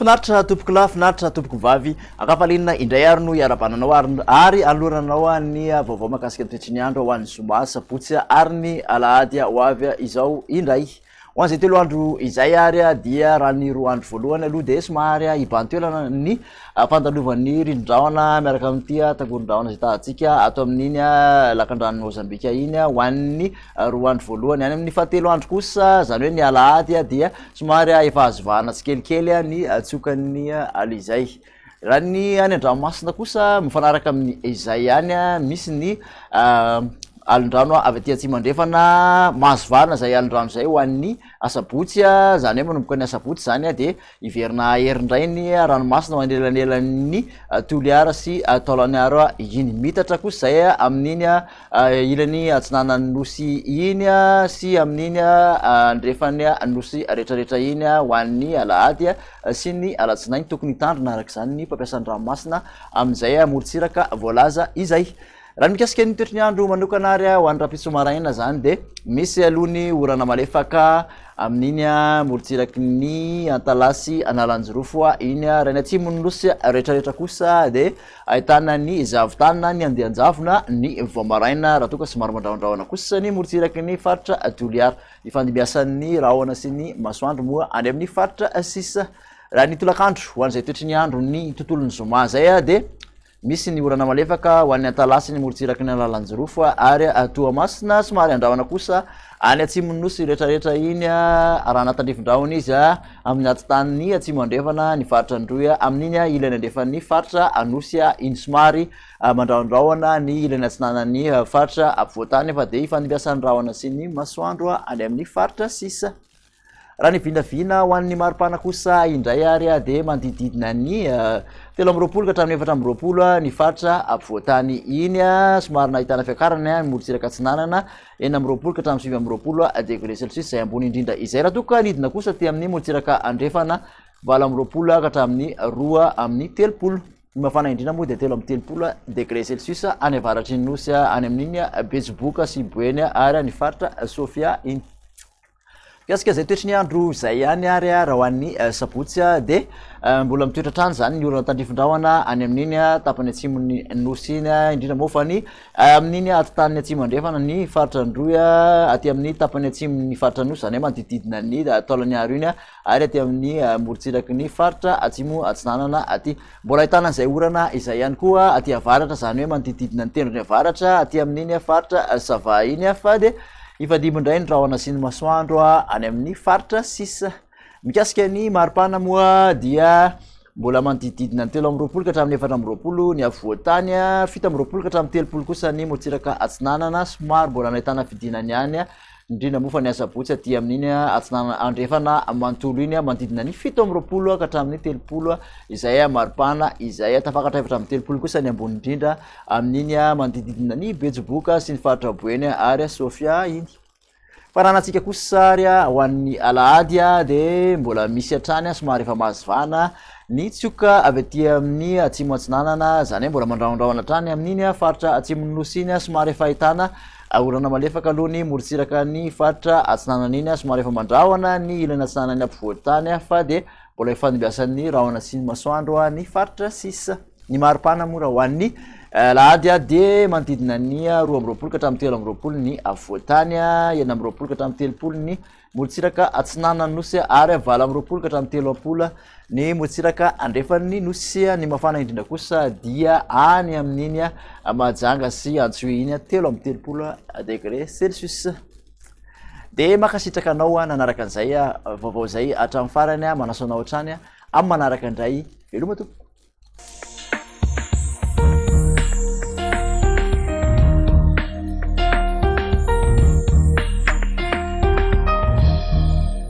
Finaritra tompoko lahy, finaritra tompoko vavy, akafalinina indray ary no iarabananao ary aloranao ny vaovao mahakasika ny toetry ny andro ho an'ny zoma sabotsy ary ny alahady ho avy izao indray. Ho an'izay 3 andro izay ary dia raha ny 2 andro voalohany aloha dia somary hibantoelana ny fandalovan'ny rindrin-drahona miaraka amin'ity tangorin-drahona izay tahantsika ato amin'iny lakan-drano Mozambika iny ho an'ny 2 andro voalohany. Any amin'ny fahatelo andro kosa zany hoe ny alahady dia somary efa hazovana tsikelikely ny tsokan'ny alizay. Raha ny any an-dranomasina kosa mifanaraka amin'ny izay ihany misy ny alin-drano avy aty atsimo andrefana mahazovana zay alin-drano zay ho an'ny asabotsy zany hoe manomboka ny asabotsy zany dia iverina herindray ny ranomasina manelanelan'ny toliara sy taolaniaro iny. Mitatra kosa zay amin'iny ilany atsinanan'ny nosy iny sy amin'iny andrefany nosy rehetrarehetra iny ho an'ny alahady sy ny alatsinainy tokony hitandrina araka izany ny mpampiasan'ny ranomasina amin'izay morotsiraka voalaza izay. Raha mikasika ny toetry ny andro manokana ary ho an'ny rapitso maraina zany dia misy alohany orana malefaka amin'iny morotsiraky ny Antalasy Analanjirofo iny raha ny atsimony nosy rehetrarehetra kosa dia ahitana ny zavitanina ny andehanjavona ny voamaraina raha toa ka somary mandrahondrahona kosa ny morotsiraky ny faritra Toliara. Ny fandimbiasan'ny rahona sy ny masoandro moa any amin'ny faritra sisa. Raha ny tolakandro ho an'izay toetry ny andro ny tontolon'ny zoma zay dia misy ny orana malefaka ho an'ny Antalasy ny morotsiraky ny Analanjirofo ary Toamasina somary andrahona kosa any atsimony nosy rehetrarehetra iny raha natandrifin-drahona izy amin'ny atitany atsimo andrefana ny faritra Androy amin'iny ilany andrefan'ny faritra Anosy iny somary mandrahondrahona ny ilany atsinanan'ny faritra ampovoantany fa dia ifandimbiasan'ny rahona sy ny masoandro any amin'ny faritra sisa. Raha ny vinavina ho an'ny maripana kosa indray ary dia manodididina ny 3 ka hatramin'ny 4 ny faritra ampovoantany iny somary nahitana fiakarana morotsiraka atsinanana 4 ka hatramin'ny 7 degré celsius izay ambony indrindra izay. Raha toa ka nidina kosa ty amin'ny morotsiraka andrefana 20 ka hatramin'ny 2 amin'ny 30. Ny mafana indrindra moa dia 3 amin'ny 30 degré celsius any avaratry ny nosy any amin'iny Betsiboka sy Boeny ary ny faritra Sofia iny. Kasika zay toetry ny andro zay ihany ary raha ho an'ny sabotsy dia mbola mitoetra trano zany ny olona tandrifin-drahona any amin'iny tapany atsimony nosy iny indrindra moa fa ny amin'iny atitan'ny atsimo andrefana ny faritra Androy aty amin'ny tapany atsimony faritra nosy zany hoe manodididina ny taolaniaro iny ary aty amin'ny morotsiraky ny faritra atsimo atsinanana aty. Mbola ahitana an'izay orana izay ihany koa aty avaratra zany hoe manodididina ny tendrony avaratra aty amin'iny faritra Sava iny fa dia ifadimo indray ny rahona sy ny masoandro any amin'ny faritra sisa. Mikasika ny maripana moa dia mbola manodididina ny 3 ka hatramin'ny 4 ny afovoantany 7 ka hatramin'ny 30 kosa ny morotsiraka atsinanana somary mbola nahitana fidinany ihany indrindra moa fa ny asabotsy aty amin'iny atsinanana andrefana manontolo iny manodidina ny 7 ka hatramin'ny 30 izay maripana izay tafakatra 7 amin'ny 30 kosa ny ambony indrindra amin'iny manodididina ny Betsiboka sy ny faritra Boeny ary Sofia iny. Faranantsika kosa ary ho an'ny alahady dia mbola misy hatrany somary efa mahazovana ny tsioka avy aty amin'ny atsimo atsinanana zany hoe mbola mandrahondrahona hatrany amin'iny faritra atsimony nosy iny somary efa ahitana orana malefaka aloha ny morotsiraka ny faritra atsinanana iny somary efa mandrahona ny ilany atsinanany ampovoantany fa dia mbola ifandimbiasan'ny rahona sy ny masoandro ny faritra sisa. Ny maripana moa raha ho an'ny alahady dia manodidina ny 12 ka hatramin'ny 13 ny afovoantany 19 ka hatramin'ny 30 ny morotsiraka atsinanana nosy ary 20 ka hatramin'ny 30 ny morotsiraka andrefan'ny nosy. Ny mafana indrindra kosa dia any amin'iny Mahajanga sy Antsohihy iny 3 amin'ny 30 degré celsius. Dia makasitraka anao nanaraka an'izay vaovao zay hatramin'ny farany manaso anao hatrany amin'ny manaraka indray veloma tompoko.